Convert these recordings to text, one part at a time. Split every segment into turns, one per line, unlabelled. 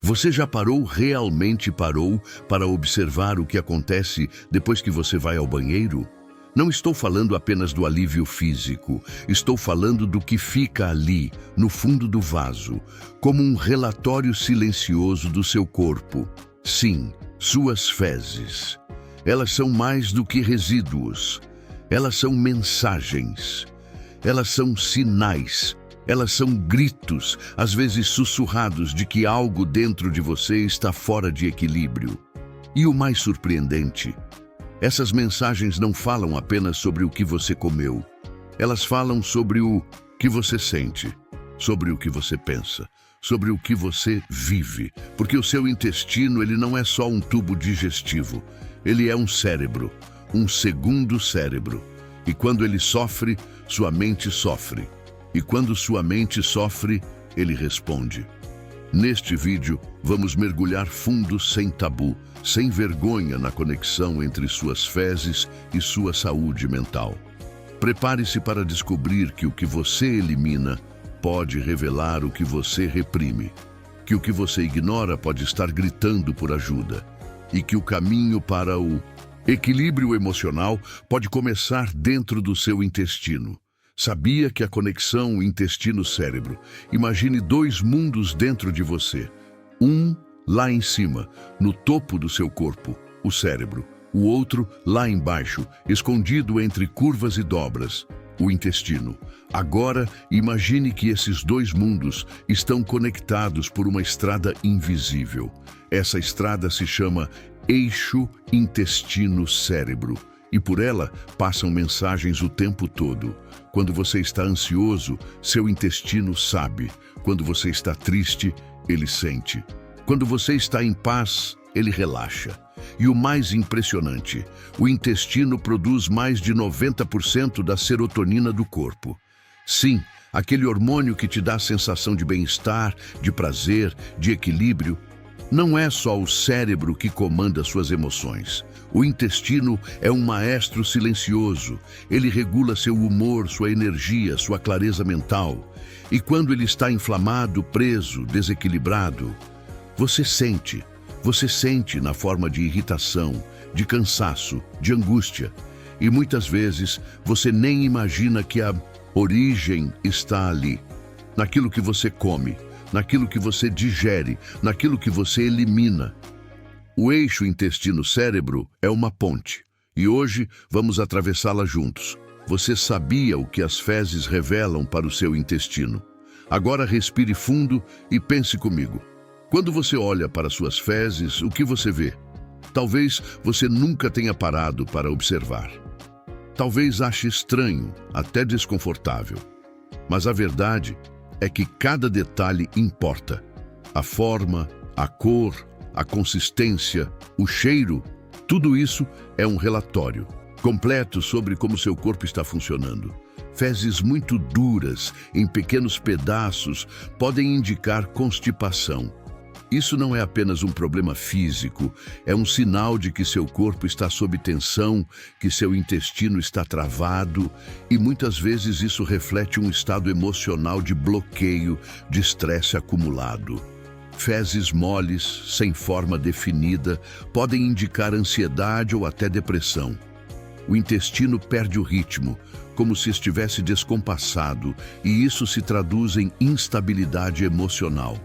Você já realmente parou para observar o que acontece depois que você vai ao banheiro? Não estou falando apenas do alívio físico, estou falando do que fica ali, no fundo do vaso, como um relatório silencioso do seu corpo. Sim, suas fezes. Elas são mais do que resíduos. Elas são mensagens. Elas são sinais. Elas são gritos, às vezes sussurrados, de que algo dentro de você está fora de equilíbrio. E o mais surpreendente, essas mensagens não falam apenas sobre o que você comeu. Elas falam sobre o que você sente, sobre o que você pensa, sobre o que você vive. Porque o seu intestino, ele não é só um tubo digestivo. Ele é um cérebro, um segundo cérebro. E quando ele sofre, sua mente sofre. E quando sua mente sofre, ele responde. Neste vídeo, vamos mergulhar fundo sem tabu, sem vergonha na conexão entre suas fezes e sua saúde mental. Prepare-se para descobrir que o que você elimina pode revelar o que você reprime, que o que você ignora pode estar gritando por ajuda, e que o caminho para o equilíbrio emocional pode começar dentro do seu intestino. Sabia que a conexão intestino-cérebro, imagine dois mundos dentro de você. Um lá em cima, no topo do seu corpo, o cérebro. O outro lá embaixo, escondido entre curvas e dobras, o intestino. Agora, imagine que esses dois mundos estão conectados por uma estrada invisível. Essa estrada se chama eixo intestino-cérebro. E por ela passam mensagens o tempo todo. Quando você está ansioso, seu intestino sabe. Quando você está triste, ele sente. Quando você está em paz, ele relaxa. E o mais impressionante, o intestino produz mais de 90% da serotonina do corpo. Sim, aquele hormônio que te dá a sensação de bem-estar, de prazer, de equilíbrio. Não é só o cérebro que comanda suas emoções. O intestino é um maestro silencioso. Ele regula seu humor, sua energia, sua clareza mental. E quando ele está inflamado, preso, desequilibrado, você sente na forma de irritação, de cansaço, de angústia. E muitas vezes você nem imagina que a origem está ali, naquilo que você come, naquilo que você digere, naquilo que você elimina. O eixo intestino-cérebro é uma ponte, e hoje vamos atravessá-la juntos. Você sabia o que as fezes revelam para o seu intestino? Agora respire fundo e pense comigo. Quando você olha para suas fezes, o que você vê? Talvez você nunca tenha parado para observar. Talvez ache estranho, até desconfortável. Mas a verdade é que cada detalhe importa. A forma, a cor, a consistência, o cheiro, tudo isso é um relatório completo sobre como seu corpo está funcionando. Fezes muito duras, em pequenos pedaços, podem indicar constipação. Isso não é apenas um problema físico, é um sinal de que seu corpo está sob tensão, que seu intestino está travado, e muitas vezes isso reflete um estado emocional de bloqueio, de estresse acumulado. Fezes moles, sem forma definida, podem indicar ansiedade ou até depressão. O intestino perde o ritmo, como se estivesse descompassado, e isso se traduz em instabilidade emocional.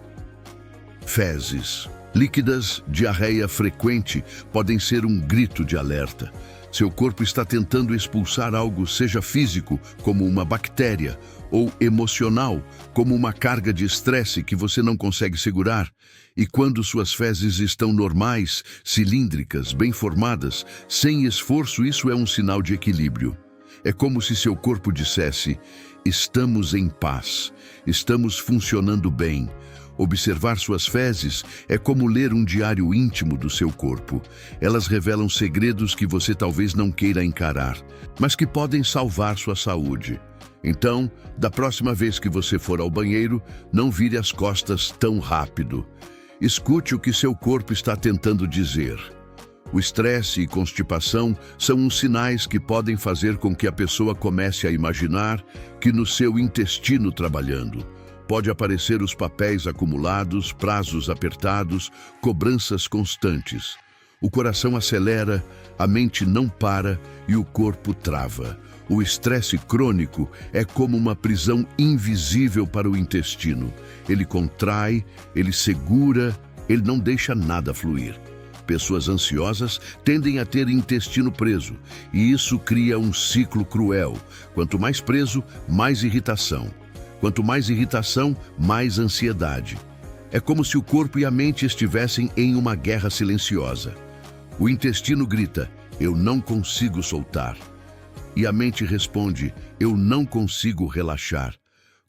Fezes líquidas, diarreia frequente, podem ser um grito de alerta. Seu corpo está tentando expulsar algo, seja físico, como uma bactéria, ou emocional, como uma carga de estresse que você não consegue segurar. E quando suas fezes estão normais, cilíndricas, bem formadas, sem esforço, isso é um sinal de equilíbrio. É como se seu corpo dissesse: estamos em paz, estamos funcionando bem. Observar suas fezes é como ler um diário íntimo do seu corpo. Elas revelam segredos que você talvez não queira encarar, mas que podem salvar sua saúde. Então, da próxima vez que você for ao banheiro, não vire as costas tão rápido. Escute o que seu corpo está tentando dizer. O estresse e constipação são uns sinais que podem fazer com que a pessoa comece a imaginar que no seu intestino trabalhando. Pode aparecer os papéis acumulados, prazos apertados, cobranças constantes. O coração acelera, a mente não para e o corpo trava. O estresse crônico é como uma prisão invisível para o intestino. Ele contrai, ele segura, ele não deixa nada fluir. Pessoas ansiosas tendem a ter intestino preso, e isso cria um ciclo cruel. Quanto mais preso, mais irritação. Quanto mais irritação, mais ansiedade. É como se o corpo e a mente estivessem em uma guerra silenciosa. O intestino grita, eu não consigo soltar. E a mente responde, eu não consigo relaxar.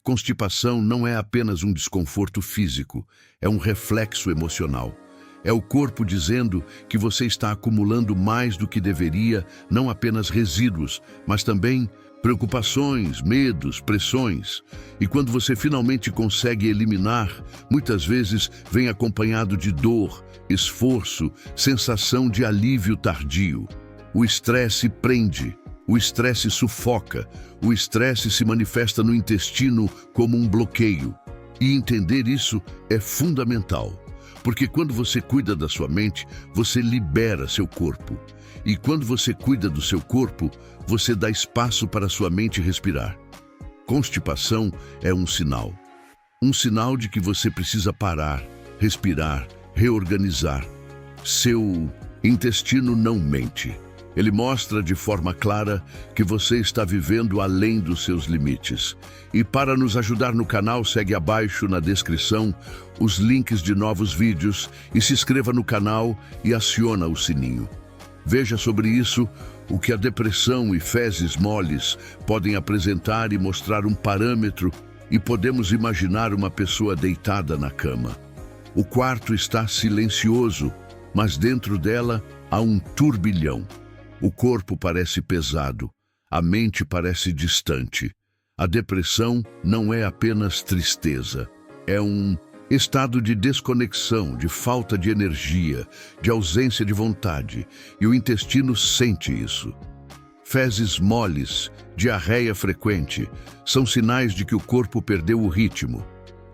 Constipação não é apenas um desconforto físico, é um reflexo emocional. É o corpo dizendo que você está acumulando mais do que deveria, não apenas resíduos, mas também preocupações, medos, pressões. E quando você finalmente consegue eliminar, muitas vezes vem acompanhado de dor, esforço, sensação de alívio tardio. O estresse prende, o estresse sufoca, o estresse se manifesta no intestino como um bloqueio. E entender isso é fundamental. Porque quando você cuida da sua mente, você libera seu corpo. E quando você cuida do seu corpo, você dá espaço para sua mente respirar. Constipação é um sinal. Um sinal de que você precisa parar, respirar, reorganizar. Seu intestino não mente. Ele mostra de forma clara que você está vivendo além dos seus limites. E para nos ajudar no canal, segue abaixo na descrição os links de novos vídeos e se inscreva no canal e aciona o sininho. Veja sobre isso o que a depressão e fezes moles podem apresentar e mostrar um parâmetro, e podemos imaginar uma pessoa deitada na cama. O quarto está silencioso, mas dentro dela há um turbilhão. O corpo parece pesado, a mente parece distante. A depressão não é apenas tristeza, é um estado de desconexão, de falta de energia, de ausência de vontade, e o intestino sente isso. Fezes moles, diarreia frequente, são sinais de que o corpo perdeu o ritmo.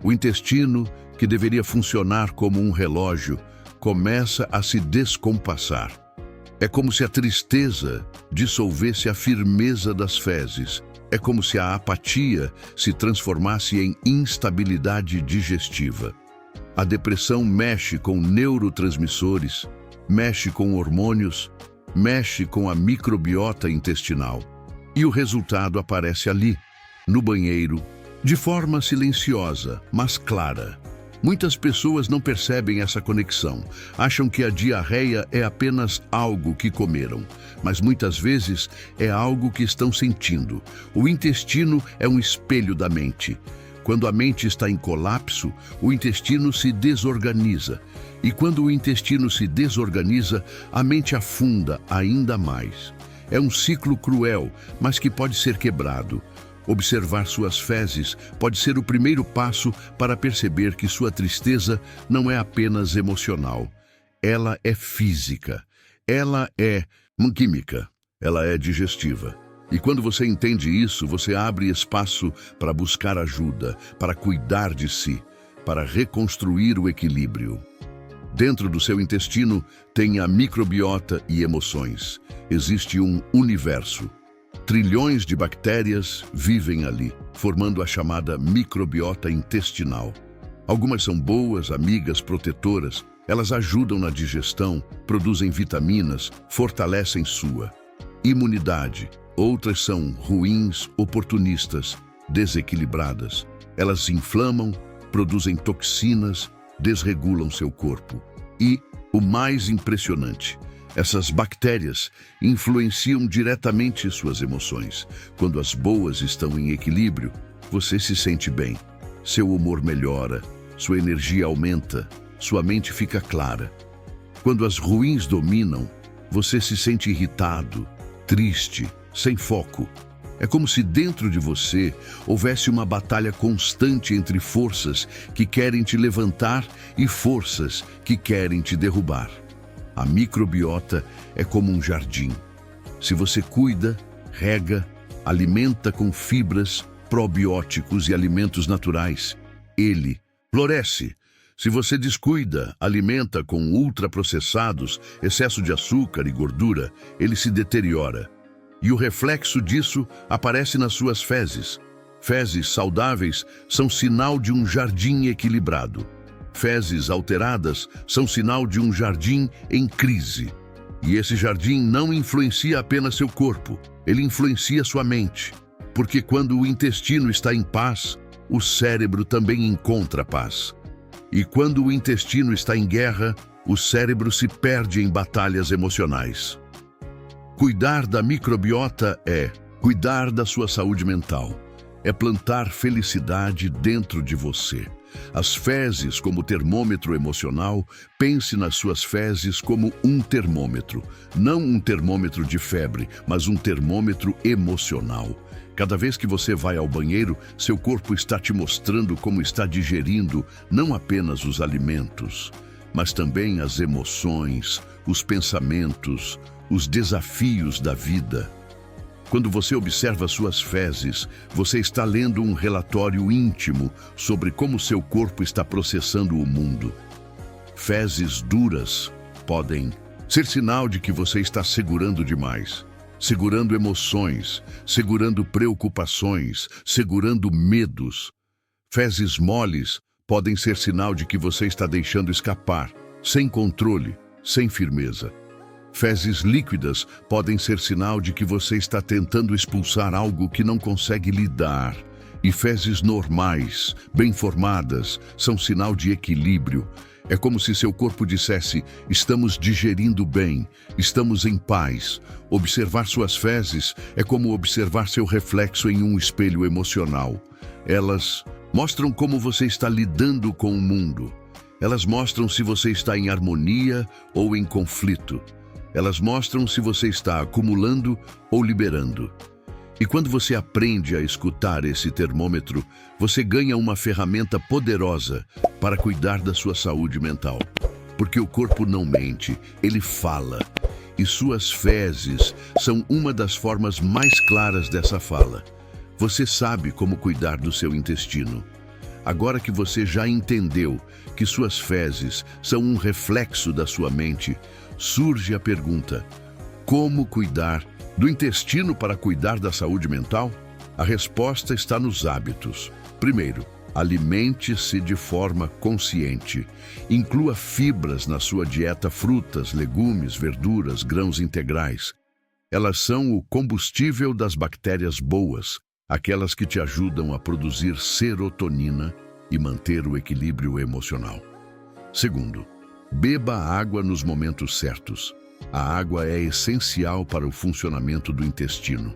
O intestino, que deveria funcionar como um relógio, começa a se descompassar. É como se a tristeza dissolvesse a firmeza das fezes. É como se a apatia se transformasse em instabilidade digestiva. A depressão mexe com neurotransmissores, mexe com hormônios, mexe com a microbiota intestinal. E o resultado aparece ali, no banheiro, de forma silenciosa, mas clara. Muitas pessoas não percebem essa conexão, acham que a diarreia é apenas algo que comeram, mas muitas vezes é algo que estão sentindo. O intestino é um espelho da mente. Quando a mente está em colapso, o intestino se desorganiza. E quando o intestino se desorganiza, a mente afunda ainda mais. É um ciclo cruel, mas que pode ser quebrado. Observar suas fezes pode ser o primeiro passo para perceber que sua tristeza não é apenas emocional. Ela é física. Ela é química. Ela é digestiva. E quando você entende isso, você abre espaço para buscar ajuda, para cuidar de si, para reconstruir o equilíbrio. Dentro do seu intestino tem a microbiota e emoções. Existe um universo. Trilhões de bactérias vivem ali, formando a chamada microbiota intestinal. Algumas são boas, amigas, protetoras. Elas ajudam na digestão, produzem vitaminas, fortalecem sua imunidade. Outras são ruins, oportunistas, desequilibradas. Elas inflamam, produzem toxinas, desregulam seu corpo. E, o mais impressionante, essas bactérias influenciam diretamente suas emoções. Quando as boas estão em equilíbrio, você se sente bem. Seu humor melhora, sua energia aumenta, sua mente fica clara. Quando as ruins dominam, você se sente irritado, triste, sem foco. É como se dentro de você houvesse uma batalha constante entre forças que querem te levantar e forças que querem te derrubar. A microbiota é como um jardim. Se você cuida, rega, alimenta com fibras, probióticos e alimentos naturais, ele floresce. Se você descuida, alimenta com ultraprocessados, excesso de açúcar e gordura, ele se deteriora. E o reflexo disso aparece nas suas fezes. Fezes saudáveis são sinal de um jardim equilibrado. Fezes alteradas são sinal de um jardim em crise. E esse jardim não influencia apenas seu corpo, ele influencia sua mente. Porque quando o intestino está em paz, o cérebro também encontra paz. E quando o intestino está em guerra, o cérebro se perde em batalhas emocionais. Cuidar da microbiota é cuidar da sua saúde mental. É plantar felicidade dentro de você. As fezes como termômetro emocional, pense nas suas fezes como um termômetro. Não um termômetro de febre, mas um termômetro emocional. Cada vez que você vai ao banheiro, seu corpo está te mostrando como está digerindo não apenas os alimentos, mas também as emoções, os pensamentos, os desafios da vida. Quando você observa suas fezes, você está lendo um relatório íntimo sobre como seu corpo está processando o mundo. Fezes duras podem ser sinal de que você está segurando demais, segurando emoções, segurando preocupações, segurando medos. Fezes moles podem ser sinal de que você está deixando escapar, sem controle, sem firmeza. Fezes líquidas podem ser sinal de que você está tentando expulsar algo que não consegue lidar. E fezes normais, bem formadas, são sinal de equilíbrio. É como se seu corpo dissesse: estamos digerindo bem, estamos em paz. Observar suas fezes é como observar seu reflexo em um espelho emocional. Elas mostram como você está lidando com o mundo. Elas mostram se você está em harmonia ou em conflito. Elas mostram se você está acumulando ou liberando. E quando você aprende a escutar esse termômetro, você ganha uma ferramenta poderosa para cuidar da sua saúde mental. Porque o corpo não mente, ele fala. E suas fezes são uma das formas mais claras dessa fala. Você sabe como cuidar do seu intestino. Agora que você já entendeu que suas fezes são um reflexo da sua mente, surge a pergunta: como cuidar do intestino para cuidar da saúde mental? A resposta está nos hábitos. Primeiro, alimente-se de forma consciente. Inclua fibras na sua dieta, frutas, legumes, verduras, grãos integrais. Elas são o combustível das bactérias boas, aquelas que te ajudam a produzir serotonina e manter o equilíbrio emocional. Segundo, beba água nos momentos certos. A água é essencial para o funcionamento do intestino.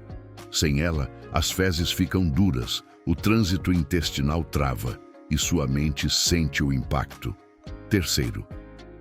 Sem ela, as fezes ficam duras, o trânsito intestinal trava e sua mente sente o impacto. Terceiro,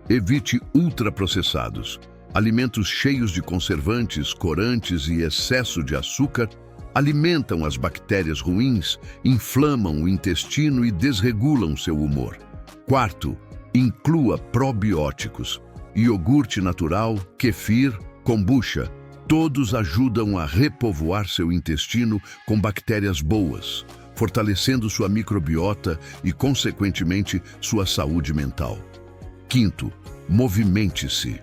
evite ultraprocessados. Alimentos cheios de conservantes, corantes e excesso de açúcar alimentam as bactérias ruins, inflamam o intestino e desregulam seu humor. Quarto, inclua probióticos. Iogurte natural, kefir, kombucha, todos ajudam a repovoar seu intestino com bactérias boas, fortalecendo sua microbiota e, consequentemente, sua saúde mental. Quinto, movimente-se.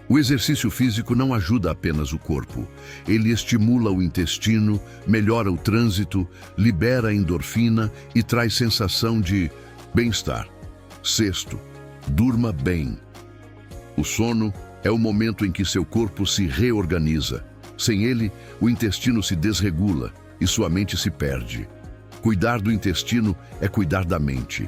O exercício físico não ajuda apenas o corpo. Ele estimula o intestino, melhora o trânsito, libera a endorfina e traz sensação de bem-estar. Sexto, durma bem. O sono é o momento em que seu corpo se reorganiza. Sem ele, o intestino se desregula e sua mente se perde. Cuidar do intestino é cuidar da mente.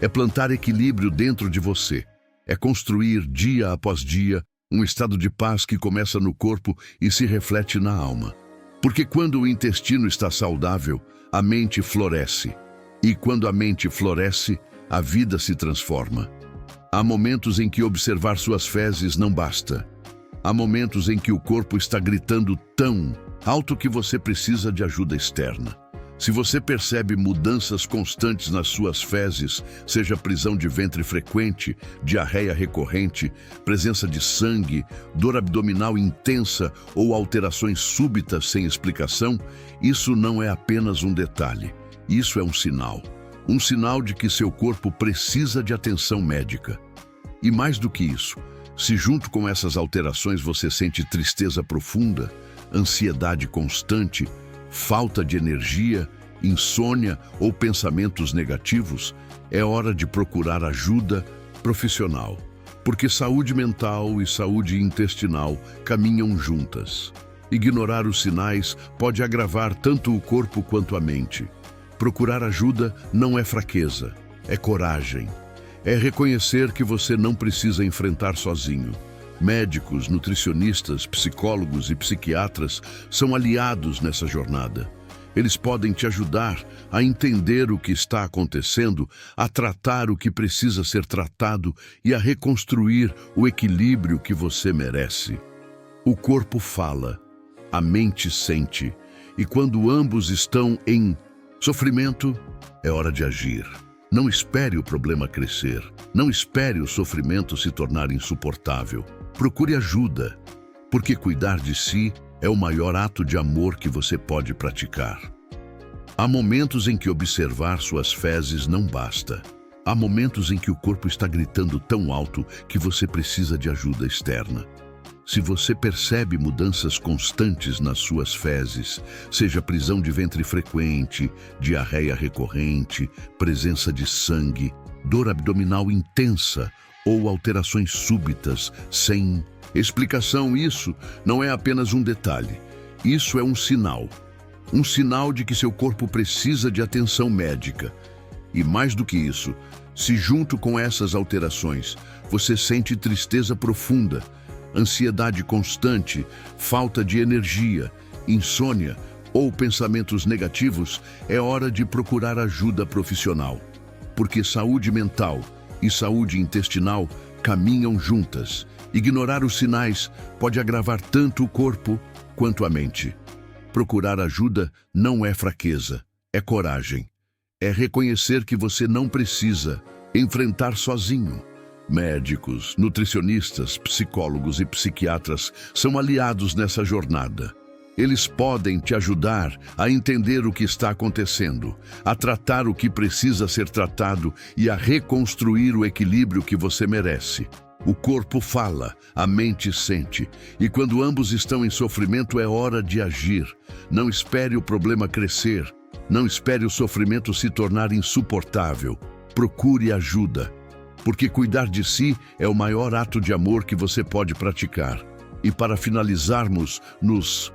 É plantar equilíbrio dentro de você. É construir, dia após dia, um estado de paz que começa no corpo e se reflete na alma. Porque quando o intestino está saudável, a mente floresce. E quando a mente floresce, a vida se transforma. Há momentos em que observar suas fezes não basta. Há momentos em que o corpo está gritando tão alto que você precisa de ajuda externa. Se você percebe mudanças constantes nas suas fezes, seja prisão de ventre frequente, diarreia recorrente, presença de sangue, dor abdominal intensa ou alterações súbitas sem explicação, isso não é apenas um detalhe. Isso é um sinal. Um sinal de que seu corpo precisa de atenção médica. E mais do que isso, se junto com essas alterações você sente tristeza profunda, ansiedade constante, falta de energia, insônia ou pensamentos negativos, é hora de procurar ajuda profissional, porque saúde mental e saúde intestinal caminham juntas. Ignorar os sinais pode agravar tanto o corpo quanto a mente. Procurar ajuda não é fraqueza, é coragem. É reconhecer que você não precisa enfrentar sozinho. Médicos, nutricionistas, psicólogos e psiquiatras são aliados nessa jornada. Eles podem te ajudar a entender o que está acontecendo, a tratar o que precisa ser tratado e a reconstruir o equilíbrio que você merece. O corpo fala, a mente sente, e quando ambos estão em sofrimento, é hora de agir. Não espere o problema crescer. Não espere o sofrimento se tornar insuportável. Procure ajuda, porque cuidar de si é o maior ato de amor que você pode praticar. Há momentos em que observar suas fezes não basta. Há momentos em que o corpo está gritando tão alto que você precisa de ajuda externa. Se você percebe mudanças constantes nas suas fezes, seja prisão de ventre frequente, diarreia recorrente, presença de sangue, dor abdominal intensa ou alterações súbitas, sem explicação, isso não é apenas um detalhe. Isso é um sinal. Um sinal de que seu corpo precisa de atenção médica. E mais do que isso, se junto com essas alterações você sente tristeza profunda, ansiedade constante, falta de energia, insônia ou pensamentos negativos, é hora de procurar ajuda profissional. Porque saúde mental e saúde intestinal caminham juntas. Ignorar os sinais pode agravar tanto o corpo quanto a mente. Procurar ajuda não é fraqueza, é coragem. É reconhecer que você não precisa enfrentar sozinho. Médicos, nutricionistas, psicólogos e psiquiatras são aliados nessa jornada. Eles podem te ajudar a entender o que está acontecendo, a tratar o que precisa ser tratado e a reconstruir o equilíbrio que você merece. O corpo fala, a mente sente, e quando ambos estão em sofrimento é hora de agir. Não espere o problema crescer, não espere o sofrimento se tornar insuportável. Procure ajuda. Porque cuidar de si é o maior ato de amor que você pode praticar. E para finalizarmos, nos